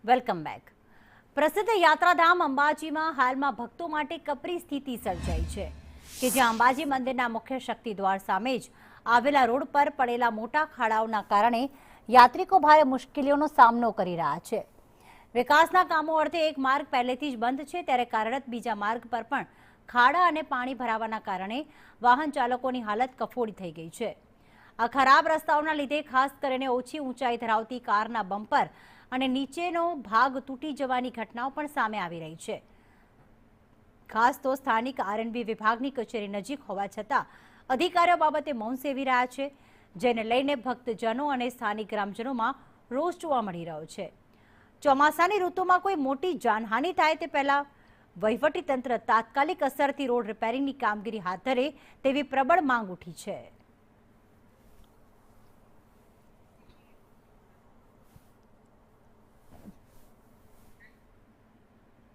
Welcome back. પ્રસિદ્ધ યાત્રાધામ અંબાજીમાં હાલમાં ભક્તો માટે કપરી સ્થિતિ સર્જાઈ છે કે જ્યાં અંબાજી મંદિરના મુખ્ય શક્તિ દ્વાર સામે જ આવેલા રોડ પર પડેલા મોટા ખાડાઓના કારણે યાત્રિકો ભારે મુશ્કેલીઓનો સામનો કરી રહ્યા છે. વિકાસના કામો અર્થે એક માર્ગ પહેલેથી જ બંધ છે, ત્યારે કાર્યરત બીજા માર્ગ પર પણ ખાડા અને પાણી ભરાવાના કારણે વાહન ચાલકોની હાલત કફોડી થઈ ગઈ છે. આ ખરાબ રસ્તાઓના લીધે ખાસ કરીને ઓછી ઊંચાઈ ધરાવતી કારના બમ્પર અને નીચેનો ભાગ તૂટી જવાની ઘટનાઓ પણ સામે આવી રહી છે. ખાસ તો સ્થાનિક આરએનબી વિભાગની કચેરી નજીક હોવા છતાં અધિકારીઓ બાબતે મૌન સેવી રહ્યા છે, જેને લઈને ભક્તજનો અને સ્થાનિક ગ્રામજનોમાં રોષ જોવા મળી રહ્યો છે. ચોમાસાની ઋતુમાં કોઈ મોટી જાનહાનિ થાય તે પહેલા વહીવટીતંત્ર તાત્કાલિક અસરથી રોડ રિપેરિંગની કામગીરી હાથ ધરે તેવી પ્રબળ માંગ ઉઠી છે.